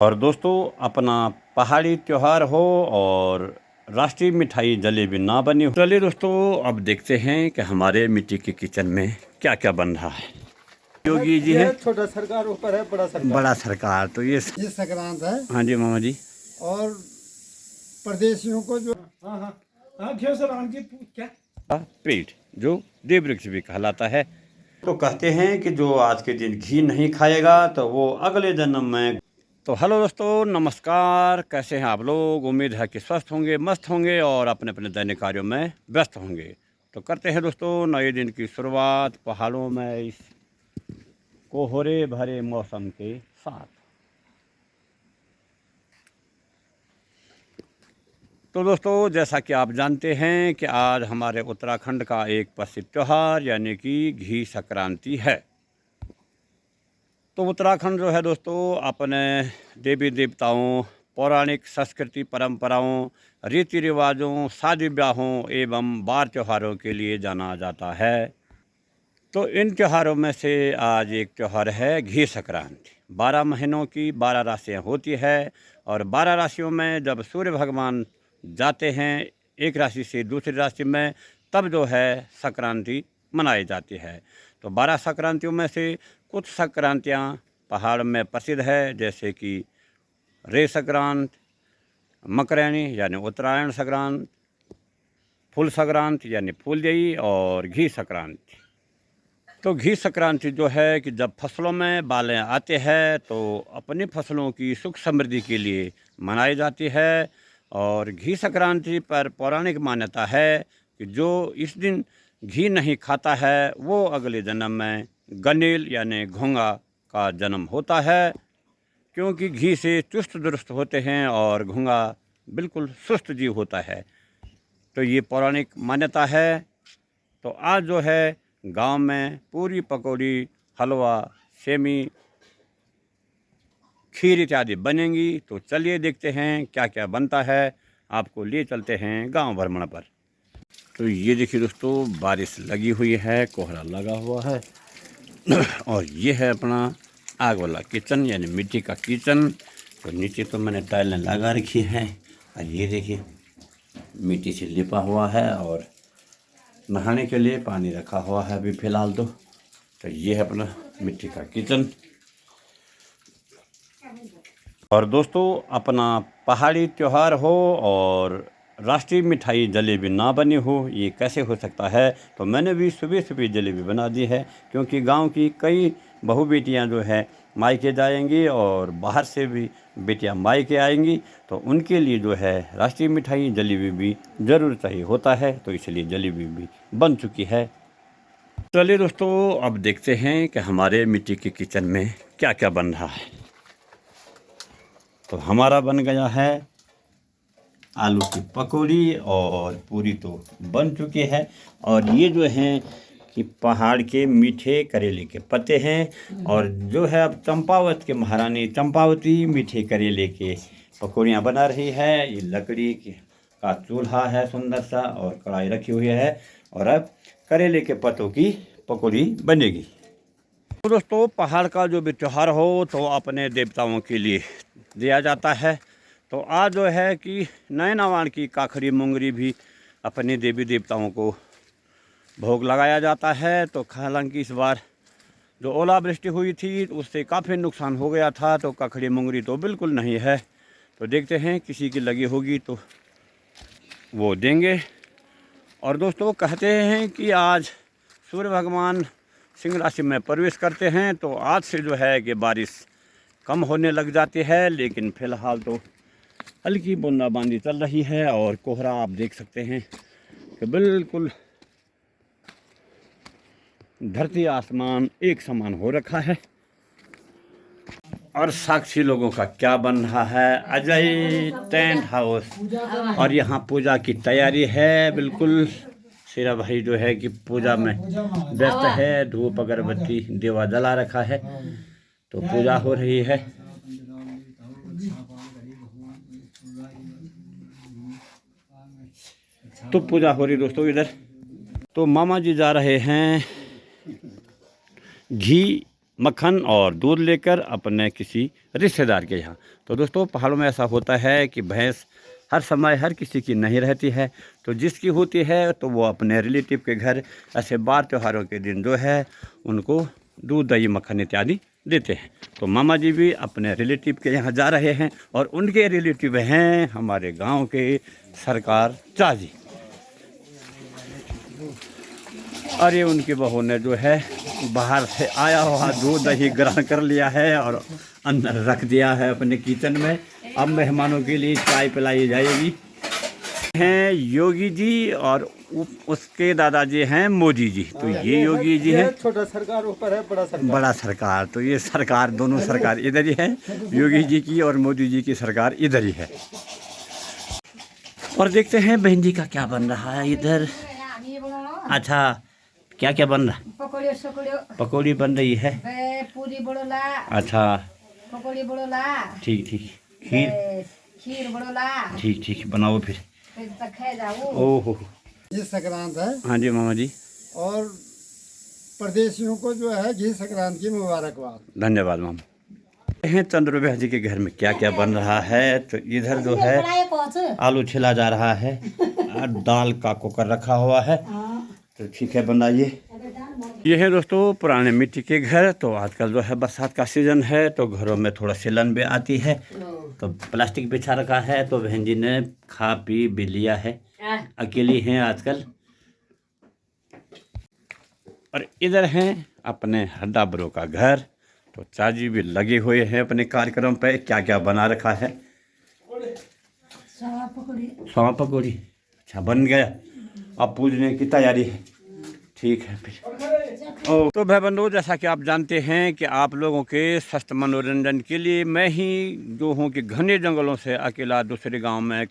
और दोस्तों, अपना पहाड़ी त्योहार हो और राष्ट्रीय मिठाई जलेबी ना बनी हो। चलिए दोस्तों, अब देखते हैं कि हमारे मिट्टी के किचन में क्या क्या बन रहा है। योगी जी हैं, छोटा सरकार ऊपर है, बड़ा सरकार। बड़ा सरकार तो ये संक्रांत है। हाँ जी मामा जी। और परदेशियों को जो हाँ घियो से राम जी क्या पेट जो देव वृक्ष भी कहलाता है। तो कहते हैं कि जो आज के दिन घी नहीं खाएगा तो वो अगले जन्म में। तो हेलो दोस्तों, नमस्कार। कैसे हैं आप लोग? उम्मीद है कि स्वस्थ होंगे, मस्त होंगे और अपने अपने दैनिक कार्यों में व्यस्त होंगे। तो करते हैं दोस्तों नए दिन की शुरुआत पहाड़ों में इस कोहरे भरे मौसम के साथ। तो दोस्तों, जैसा कि आप जानते हैं कि आज हमारे उत्तराखंड का एक प्रसिद्ध त्यौहार यानी कि घी संक्रांति है। तो उत्तराखंड जो है दोस्तों, अपने देवी देवताओं, पौराणिक संस्कृति परंपराओं, रीति रिवाजों, शादी ब्याहों एवं बार त्योहारों के लिए जाना जाता है। तो इन त्योहारों में से आज एक त्यौहार है घी संक्रांति। 12 महीनों की 12 राशियाँ होती है और 12 राशियों में जब सूर्य भगवान जाते हैं एक राशि से दूसरी राशि में, तब जो है संक्रांति मनाई जाती है। तो 12 संक्रांतियों में से कुछ संक्रांतियाँ पहाड़ में प्रसिद्ध है, जैसे कि रे संक्रांत, मकरैनी यानी उत्तरायण संक्रांत, फूल संक्रांत यानी फूलदेई और घी संक्रांति। तो घी संक्रांति जो है कि जब फसलों में बालें आते हैं तो अपनी फसलों की सुख समृद्धि के लिए मनाई जाती है। और घी संक्रांति पर पौराणिक मान्यता है कि जो इस दिन घी नहीं खाता है वो अगले जन्म में गनेल यानी घोंगा का जन्म होता है, क्योंकि घी से चुस्त दुरुस्त होते हैं और घोंगा बिल्कुल सुस्त जीव होता है। तो ये पौराणिक मान्यता है। तो आज जो है गांव में पूरी पकौड़ी, हलवा, सेमी, खीर इत्यादि बनेंगी। तो चलिए देखते हैं क्या क्या बनता है, आपको ले चलते हैं गांव भ्रमण पर। तो ये देखिए दोस्तों, बारिश लगी हुई है, कोहरा लगा हुआ है और ये है अपना आग वाला किचन यानी मिट्टी का किचन। तो नीचे तो मैंने टाइलें लगा रखी है और ये देखिए मिट्टी से लिपा हुआ है और नहाने के लिए पानी रखा हुआ है अभी फ़िलहाल तो ये है अपना मिट्टी का किचन। और दोस्तों, अपना पहाड़ी त्योहार हो और राष्ट्रीय मिठाई जलेबी ना बनी हो, ये कैसे हो सकता है? तो मैंने भी सुबह सुबह जलेबी बना दी है, क्योंकि गांव की कई बहू बेटियां जो है मायके जाएंगी और बाहर से भी बेटियां मायके आएंगी, तो उनके लिए जो है राष्ट्रीय मिठाई जलेबी भी ज़रूर चाहिए होता है। तो इसलिए जलेबी भी बन चुकी है। चलिए दोस्तों, अब देखते हैं कि हमारे मिट्टी के किचन में क्या क्या बन रहा है। तो हमारा बन गया है आलू की पकौड़ी और पूरी तो बन चुकी है। और ये जो हैं कि पहाड़ के मीठे करेले के पत्ते हैं और जो है अब चंपावत के महारानी चंपावती मीठे करेले के पकौड़ियाँ बना रही है। ये लकड़ी का चूल्हा है सुंदर सा और कढ़ाई रखी हुई है और अब करेले के पत्तों की पकौड़ी बनेगी। तो दोस्तों, पहाड़ का जो भी त्यौहार हो तो अपने देवताओं के लिए दिया जाता है। तो आज जो है कि नए नवान की काखड़ी मुंगरी भी अपने देवी देवताओं को भोग लगाया जाता है। तो हालांकि इस बार जो ओलावृष्टि हुई थी उससे काफ़ी नुकसान हो गया था, तो काखड़ी मुंगरी तो बिल्कुल नहीं है। तो देखते हैं किसी की लगी होगी तो वो देंगे। और दोस्तों, कहते हैं कि आज सूर्य भगवान सिंह राशि में प्रवेश करते हैं, तो आज से जो है कि बारिश कम होने लग जाती है, लेकिन फ़िलहाल तो हल्की बूंदाबांदी चल रही है और कोहरा आप देख सकते हैं कि बिल्कुल धरती आसमान एक समान हो रखा है। और साक्षी लोगों का क्या बन रहा है, अजय टेंट हाउस, और यहाँ पूजा की तैयारी है। बिल्कुल शेरा भाई जो है कि पूजा में व्यस्त है, धूप अगरबत्ती देवा जला रखा है, तो पूजा हो रही है। तो पूजा हो रही दोस्तों इधर। तो मामा जी जा रहे हैं घी मक्खन और दूध लेकर अपने किसी रिश्तेदार के यहाँ। तो दोस्तों पहाड़ों में ऐसा होता है कि भैंस हर समय हर किसी की नहीं रहती है, तो जिसकी होती है तो वो अपने रिलेटिव के घर ऐसे बार त्योहारों के दिन जो है उनको दूध दही मक्खन इत्यादि देते हैं। तो मामा जी भी अपने रिलेटिव के यहाँ जा रहे हैं और उनके रिलेटिव हैं हमारे गांव के सरकार चाची। और ये उनकी बहू ने जो है बाहर से आया हुआ दूध दही ग्रहण कर लिया है और अंदर रख दिया है अपने किचन में। अब मेहमानों के लिए चाय पिलाई जाएगी। हैं योगी जी और उसके दादाजी हैं मोदी जी। तो ये योगी जी हैं, छोटा सरकार ऊपर है, बड़ा सरकार। तो ये सरकार दोनों सरकार इधर ही है, योगी जी की और मोदी जी की सरकार इधर ही है। और देखते हैं बहन जी का क्या बन रहा है इधर। अच्छा क्या क्या बन रहा है? पकौड़ी बन रही है। पूरी बड़ोला। अच्छा पकौड़ी बड़ोला। ठीक ठीक। खीर बड़ोला। ठीक ठीक बनाओ फिर। ओहो घी संक्रांत है। हाँ जी मामा जी। और परदेशियों को जो है घी संक्रांत की मुबारकबाद। धन्यवाद मामा। हैं चंद्र जी के घर में क्या क्या बन रहा है। तो इधर जो है आलू छिला जा रहा है और दाल का कुकर रखा हुआ है। तो ठीक है बनाइए। ये है दोस्तों पुराने मिट्टी के घर। तो आजकल जो है बरसात का सीज़न है तो घरों में थोड़ा सिलन भी आती है, तो प्लास्टिक बिछा रखा है। तो बहन जी ने खा पी भी लिया है, अकेली हैं आजकल। और इधर हैं अपने हड्डा ब्रो का घर। तो चाची भी लगे हुए हैं अपने कार्यक्रम पे। क्या क्या बना रखा है? सौंफ पकौड़ी। अच्छा बन गया, अब पूजने की तैयारी है। ठीक है फिर। तो भाई बंधु जैसा कि आप जानते हैं कि आप लोगों के स्वस्थ मनोरंजन के लिए मैं ही जो हूँ कि घने जंगलों से अकेला दूसरे गांव में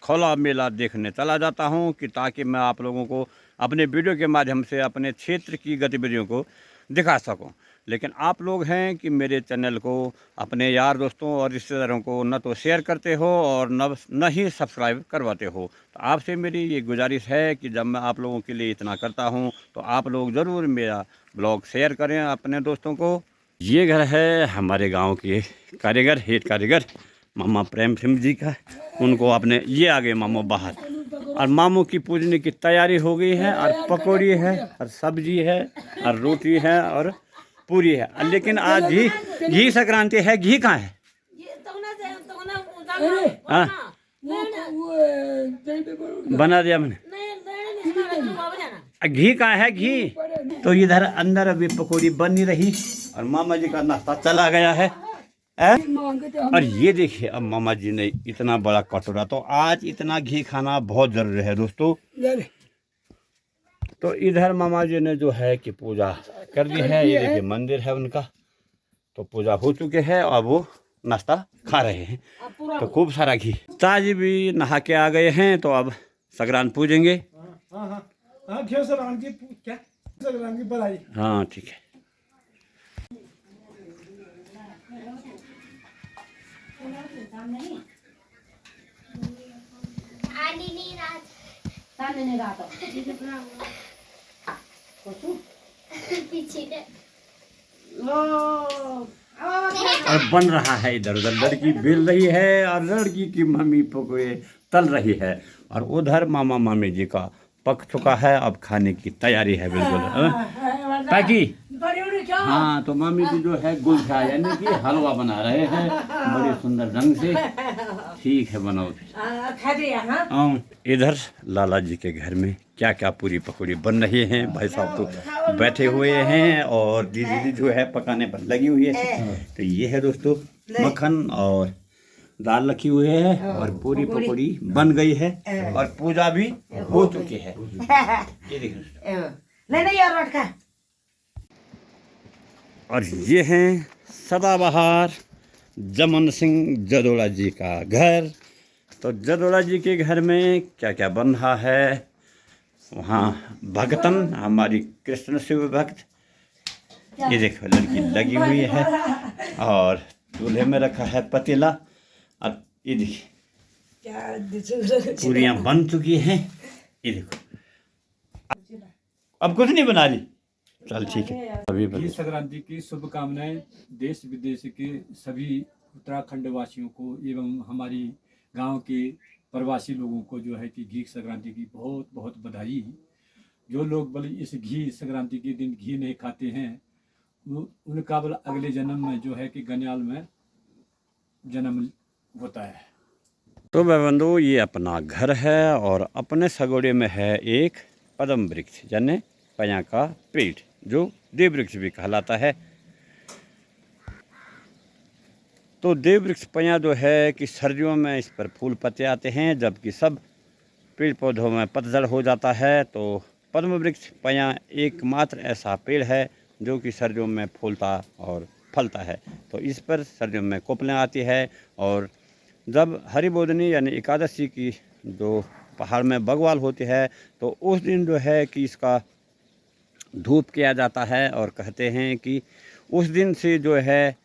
खुला मेला देखने चला जाता हूँ कि ताकि मैं आप लोगों को अपने वीडियो के माध्यम से अपने क्षेत्र की गतिविधियों को दिखा सकूं। लेकिन आप लोग हैं कि मेरे चैनल को अपने यार दोस्तों और रिश्तेदारों को न तो शेयर करते हो और न ही सब्सक्राइब करवाते हो। तो आपसे मेरी ये गुजारिश है कि जब मैं आप लोगों के लिए इतना करता हूं तो आप लोग ज़रूर मेरा ब्लॉग शेयर करें अपने दोस्तों को। ये घर है हमारे गांव के कारीगर, हेड कारीगर मामा प्रेम सिंह जी का। उनको आपने ये आ गए मामू बाहर, और मामू की पूजने की तैयारी हो गई है। और पकौड़ी है और सब्जी है और रोटी है और पूरी है। लेकिन आज घी संक्रांति है। घी कहाँ है? हाँ बना दिया मैंने। घी कहाँ है? घी तो इधर अंदर अभी पकौड़ी बन नहीं रही और मामा जी का नाश्ता चला गया है। और ये देखिए अब मामा जी ने इतना बड़ा कटोरा। तो आज इतना घी खाना बहुत जरूरी है दोस्तों। तो इधर मामा जी ने जो है कि पूजा कर दी है। ये देखिए मंदिर है उनका। तो पूजा हो चुके हैं और वो नाश्ता खा रहे हैं। तो खूब सारा घी। ताजी भी नहा के आ गए हैं तो अब संक्रांत पूजेंगे। घी संक्रांत की क्या संक्रांत की बधाई। हाँ ठीक है। और बन रहा है इधर उधर। लड़की बेल रही है और लड़की की मम्मी पकोड़े तल रही है। और उधर मामा मामी जी का पक चुका है, अब खाने की तैयारी है बिल्कुल। ताकि हाँ तो मामी जी जो है गुलछा यानी कि हलवा बना रहे हैं बड़े सुंदर ढंग से। ठीक है बनाओ। इधर लाला जी के घर में क्या क्या पूरी पकौड़ी बन रही हैं। भाई साहब तो बैठे हुए हैं और दीदी जो है पकाने पर लगी हुई है। तो ये है दोस्तों मक्खन और दाल रखी हुई है और पूरी पकौड़ी बन गई है और पूजा भी हो चुकी है। ये देखिए। और ये हैं सदाबहार जमन सिंह जदोड़ा जी का घर। तो जदोड़ा जी के घर में क्या क्या बन रहा है। वहाँ भगतन हमारी कृष्ण शिव भक्त। ये देखो लड़की लगी हुई है और चूल्हे में रखा है पतीला। और ये देखिए पूरियाँ बन चुकी हैं। ये देखो अब कुछ नहीं बना रही। चल ठीक है अभी घी संक्रांति की शुभकामनाएं देश विदेश के सभी उत्तराखंड वासियों को एवं हमारी गांव के प्रवासी लोगों को जो है कि घी संक्रांति की बहुत बहुत बधाई। जो लोग बल इस घी संक्रांति के दिन घी नहीं खाते हैं उनका बल अगले जन्म में जो है कि गन्याल में जन्म होता है। तो भाई बंधु ये अपना घर है और अपने सगोड़े में है एक पद्म वृक्ष यानी पया का पेड़ जो देव वृक्ष भी कहलाता है। तो देव वृक्ष पया जो है कि सर्दियों में इस पर फूल पत्ते आते हैं, जबकि सब पेड़ पौधों में पतझड़ हो जाता है। तो पद्म वृक्ष पया एकमात्र ऐसा पेड़ है जो कि सर्दियों में फूलता और फलता है। तो इस पर सर्दियों में कोपलें आती है और जब हरिबोधनी यानी एकादशी की जो पहाड़ में बगवाल होती है तो उस दिन जो है कि इसका धूप किया जाता है और कहते हैं कि उस दिन से जो है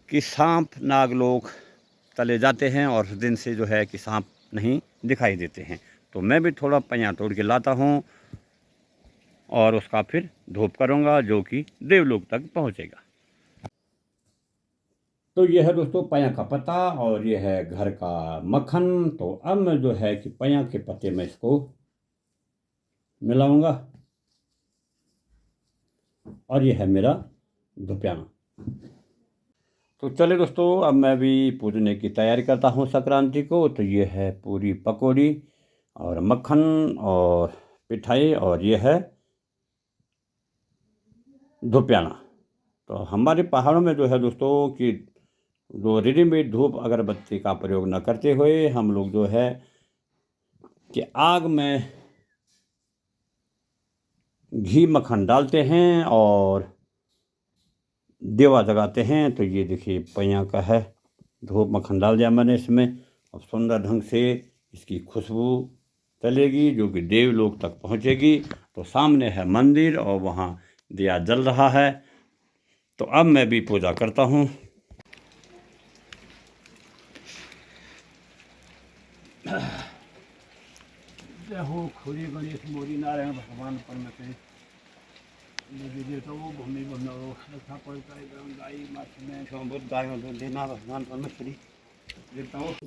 कि सांप नाग लोग चले जाते हैं और उस दिन से जो है कि सांप नहीं दिखाई देते हैं। तो मैं भी थोड़ा पया तोड़ के लाता हूँ और उसका फिर धूप करूँगा जो कि देवलोक तक पहुँचेगा। तो यह है दोस्तों पया का पत्ता और यह है घर का मक्खन। तो अब मैं जो है कि पया के पत्ते में इसको मिलाऊंगा और यह है मेरा धुपियाना। तो चले दोस्तों अब मैं भी पूजने की तैयारी करता हूँ संक्रांति को। तो ये है पूरी पकौड़ी और मक्खन और पिठाई और ये है धुपियाना। तो हमारे पहाड़ों में जो है दोस्तों कि जो रेडीमेड धूप अगरबत्ती का प्रयोग न करते हुए हम लोग जो है कि आग में घी मक्खन डालते हैं और देवा जगाते हैं। तो ये देखिए पया का है, धूप मक्खन डाल दिया मैंने इसमें। अब सुंदर ढंग से इसकी खुशबू चलेगी जो कि देवलोक तक पहुंचेगी। तो सामने है मंदिर और वहाँ दिया जल रहा है। तो अब मैं भी पूजा करता हूँ। जय हो खोरी गणेश मोरी नारायण भगवान परमेश्वर भूमि भगवान परमेश्वरी।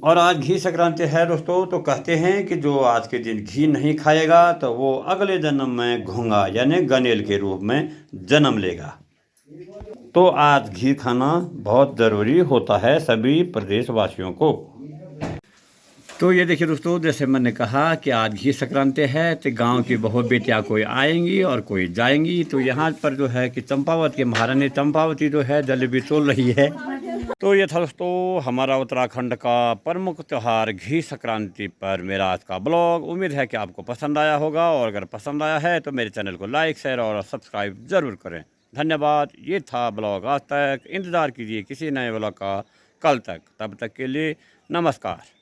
और आज घी संक्रांति है दोस्तों। तो कहते हैं कि जो आज के दिन घी नहीं खाएगा तो वो अगले जन्म में घोंगा यानी गनेल के रूप में जन्म लेगा। तो आज घी खाना बहुत ज़रूरी होता है सभी प्रदेशवासियों को। तो ये देखिए दोस्तों जैसे मैंने कहा कि आज घी संक्रांति है तो गांव की बहू बेटियाँ कोई आएंगी और कोई जाएंगी। तो यहाँ पर जो है कि चंपावत की महारानी चंपावती जो है जलेबी तोल रही है। तो ये था दोस्तों हमारा उत्तराखंड का प्रमुख त्यौहार घी संक्रांति पर मेरा आज का ब्लॉग। उम्मीद है कि आपको पसंद आया होगा और अगर पसंद आया है तो मेरे चैनल को लाइक शेयर और सब्सक्राइब ज़रूर करें। धन्यवाद। ये था ब्लॉग आज तक। इंतज़ार कीजिए किसी नए ब्लॉग का कल तक। तब तक के लिए नमस्कार।